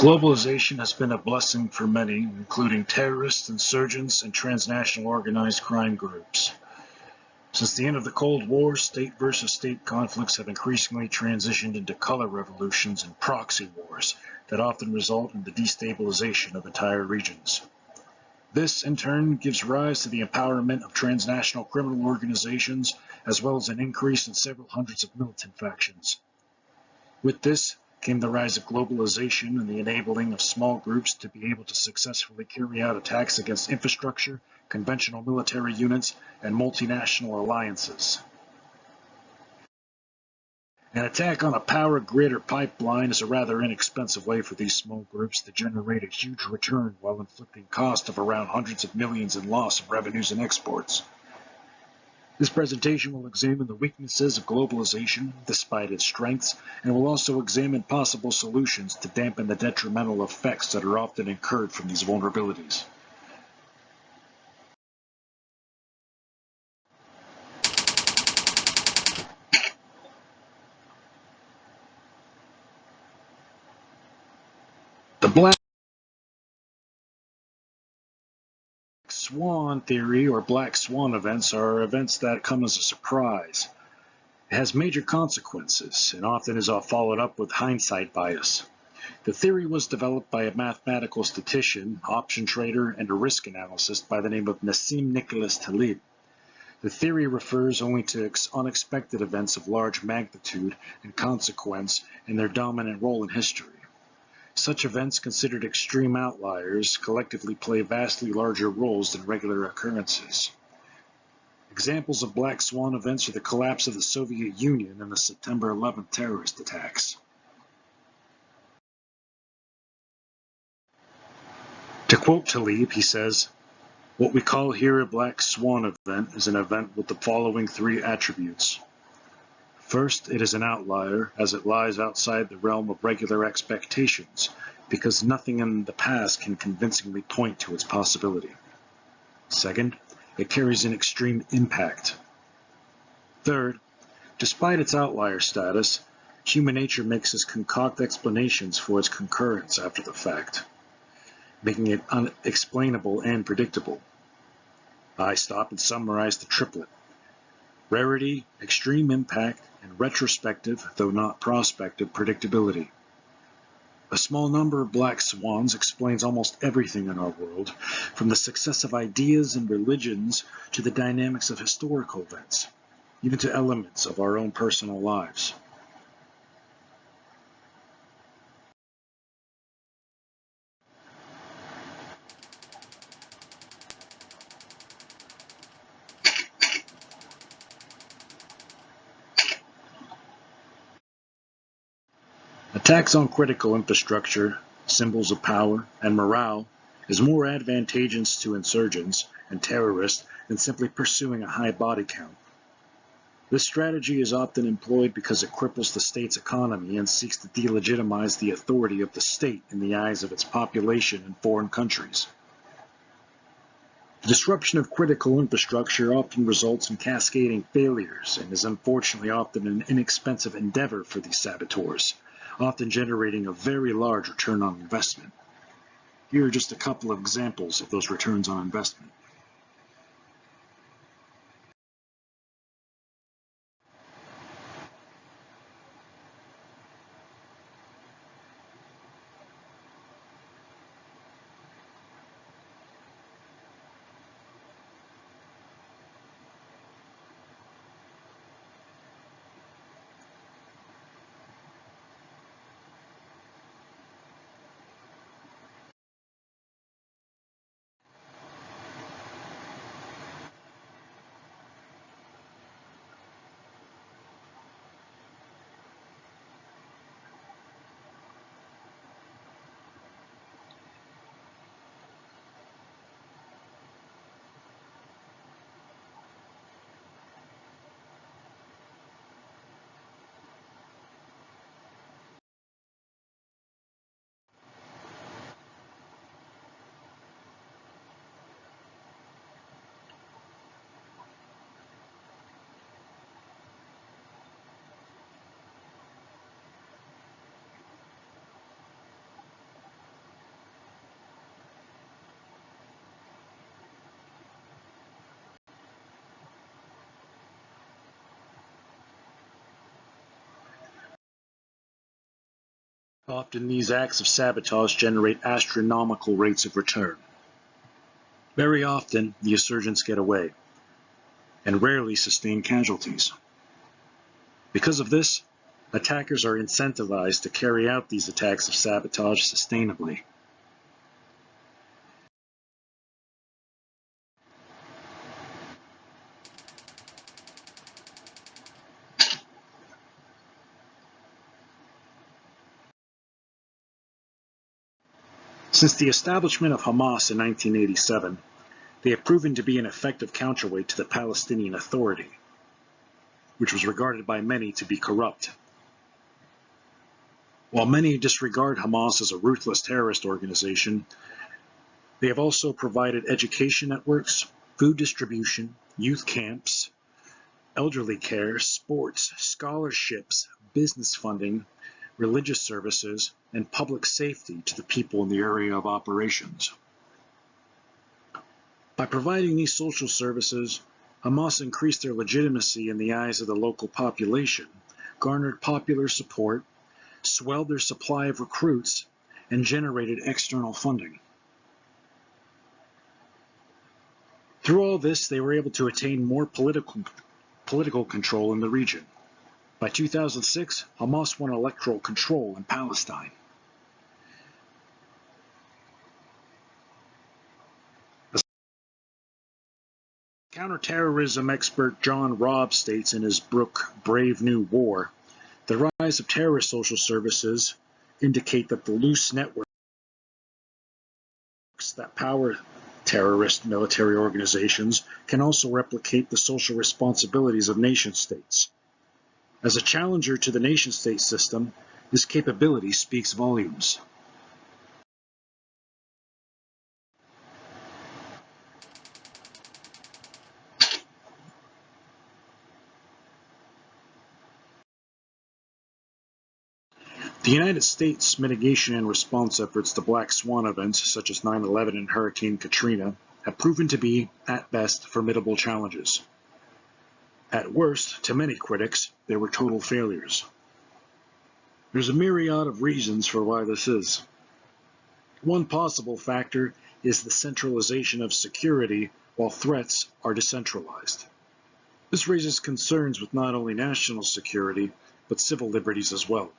Globalization has been a blessing for many, including terrorists, insurgents, and transnational organized crime groups. Since the end of the Cold War, state versus state conflicts have increasingly transitioned into color revolutions and proxy wars that often result in the destabilization of entire regions. This, in turn, gives rise to the empowerment of transnational criminal organizations, as well as an increase in several hundreds of militant factions. With this came the rise of globalization and the enabling of small groups to be able to successfully carry out attacks against infrastructure, conventional military units, and multinational alliances. An attack on a power grid or pipeline is a rather inexpensive way for these small groups to generate a huge return while inflicting cost of around hundreds of millions in loss of revenues and exports. This presentation will examine the weaknesses of globalization despite its strengths, and will also examine possible solutions to dampen the detrimental effects that are often incurred from these vulnerabilities. The Black Swan theory or Black Swan events are events that come as a surprise. It has major consequences and often is followed up with hindsight bias. The theory was developed by a mathematical statistician, option trader, and a risk analyst by the name of Nassim Nicholas Taleb. The theory refers only to unexpected events of large magnitude and consequence and their dominant role in history. Such events, considered extreme outliers, collectively play vastly larger roles than regular occurrences. Examples of Black Swan events are the collapse of the Soviet Union and the September 11th terrorist attacks. To quote Taleb, he says, "What we call here a Black Swan event is an event with the following three attributes. First, it is an outlier, as it lies outside the realm of regular expectations, because nothing in the past can convincingly point to its possibility. Second, it carries an extreme impact. Third, despite its outlier status, human nature makes us concoct explanations for its concurrence after the fact, making it unexplainable and predictable. I stop and summarize the triplet: rarity, extreme impact, and retrospective, though not prospective, predictability. A small number of black swans explains almost everything in our world, from the success of ideas and religions to the dynamics of historical events, even to elements of our own personal lives. Attacks on critical infrastructure, symbols of power, and morale is more advantageous to insurgents and terrorists than simply pursuing a high body count. This strategy is often employed because it cripples the state's economy and seeks to delegitimize the authority of the state in the eyes of its population in foreign countries. The disruption of critical infrastructure often results in cascading failures and is unfortunately often an inexpensive endeavor for these saboteurs, often generating a very large return on investment. Here are just a couple of examples of those returns on investment. Often these acts of sabotage generate astronomical rates of return. Very often, the insurgents get away, and rarely sustain casualties. Because of this, attackers are incentivized to carry out these attacks of sabotage sustainably. Since the establishment of Hamas in 1987, they have proven to be an effective counterweight to the Palestinian Authority, which was regarded by many to be corrupt. While many disregard Hamas as a ruthless terrorist organization, they have also provided education networks, food distribution, youth camps, elderly care, sports, scholarships, business funding, religious services, and public safety to the people in the area of operations. By providing these social services, Hamas increased their legitimacy in the eyes of the local population, garnered popular support, swelled their supply of recruits, and generated external funding. Through all this, they were able to attain more political control in the region. By 2006, Hamas won electoral control in Palestine. As counterterrorism expert John Robb states in his book Brave New War, the rise of terrorist social services indicate that the loose networks that power terrorist military organizations can also replicate the social responsibilities of nation-states. As a challenger to the nation-state system, this capability speaks volumes. The United States mitigation and response efforts to black swan events such as 9/11 and Hurricane Katrina have proven to be, at best, formidable challenges. At worst, to many critics, they were total failures. There's a myriad of reasons for why this is. One possible factor is the centralization of security while threats are decentralized. This raises concerns with not only national security, but civil liberties as well.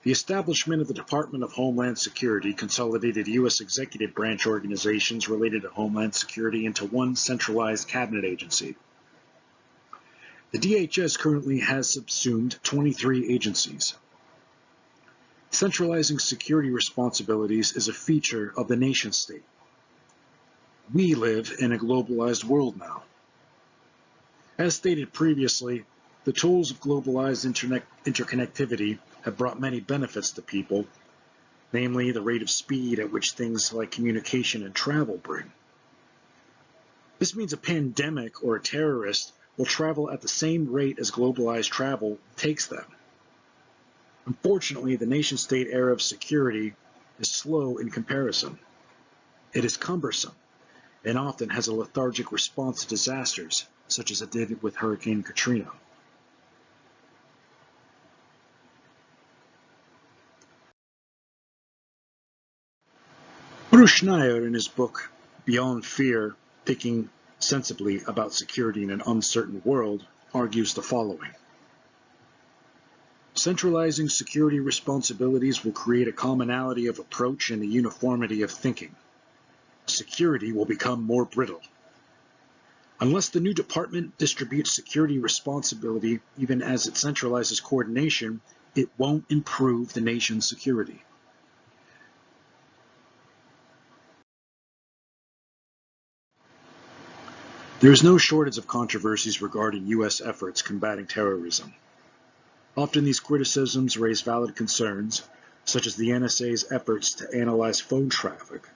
The establishment of the Department of Homeland Security consolidated U.S. executive branch organizations related to Homeland Security into one centralized cabinet agency. The DHS currently has subsumed 23 agencies. Centralizing security responsibilities is a feature of the nation-state. We live in a globalized world now. As stated previously, the tools of globalized interconnectivity have brought many benefits to people, namely the rate of speed at which things like communication and travel bring. This means a pandemic or a terrorist will travel at the same rate as globalized travel takes them. Unfortunately, the nation-state era of security is slow in comparison. It is cumbersome and often has a lethargic response to disasters, such as it did with Hurricane Katrina. Bruce Schneier, in his book Beyond Fear, Thinking Sensibly About Security in an Uncertain World, argues the following. Centralizing security responsibilities will create a commonality of approach and a uniformity of thinking. Security will become more brittle. Unless the new department distributes security responsibility, even as it centralizes coordination, it won't improve the nation's security. There is no shortage of controversies regarding U.S. efforts combating terrorism. Often these criticisms raise valid concerns, such as the NSA's efforts to analyze phone traffic,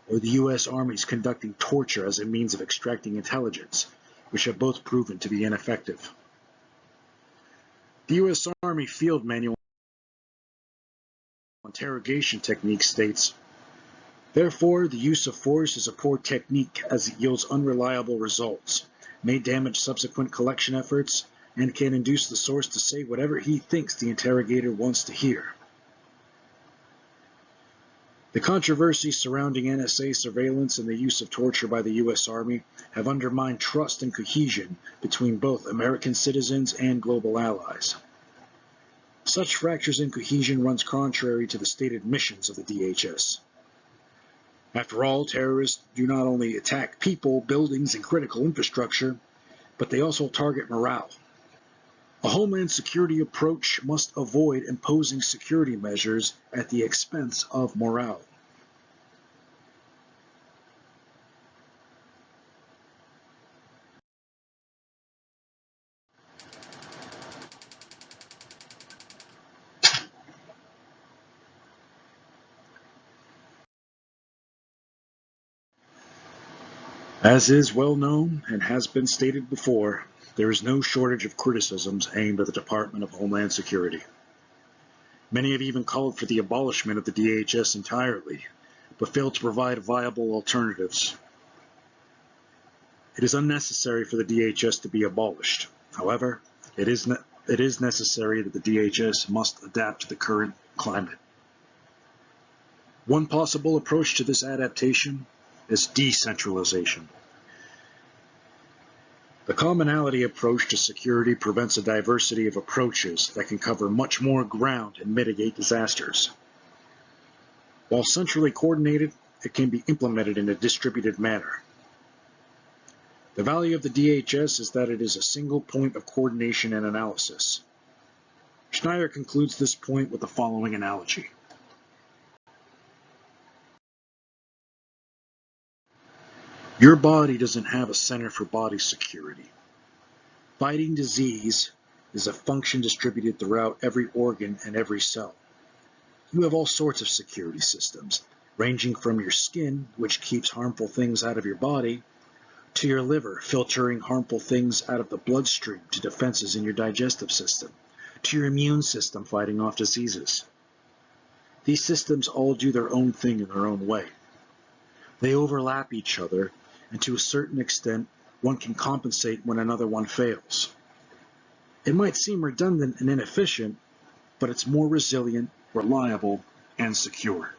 or the U.S. Army's conducting torture as a means of extracting intelligence, which have both proven to be ineffective. The U.S. Army Field Manual on Interrogation Technique states, therefore, the use of force is a poor technique as it yields unreliable results, may damage subsequent collection efforts, and can induce the source to say whatever he thinks the interrogator wants to hear, The controversies surrounding NSA surveillance and the use of torture by the U.S. Army have undermined trust and cohesion between both American citizens and global allies. Such fractures in cohesion runs contrary to the stated missions of the DHS. After all, terrorists do not only attack people, buildings, and critical infrastructure, but they also target morale. A Homeland Security approach must avoid imposing security measures at the expense of morale. As is well known and has been stated before, there is no shortage of criticisms aimed at the Department of Homeland Security. Many have even called for the abolishment of the DHS entirely, but failed to provide viable alternatives. It is unnecessary for the DHS to be abolished. However, it is necessary that the DHS must adapt to the current climate. One possible approach to this adaptation is decentralization. The commonality approach to security prevents a diversity of approaches that can cover much more ground and mitigate disasters. While centrally coordinated, it can be implemented in a distributed manner. The value of the DHS is that it is a single point of coordination and analysis. Schneier concludes this point with the following analogy. Your body doesn't have a center for body security. Fighting disease is a function distributed throughout every organ and every cell. You have all sorts of security systems, ranging from your skin, which keeps harmful things out of your body, to your liver, filtering harmful things out of the bloodstream to defenses in your digestive system, to your immune system fighting off diseases. These systems all do their own thing in their own way. They overlap each other, and to a certain extent, one can compensate when another one fails. It might seem redundant and inefficient, but it's more resilient, reliable, and secure.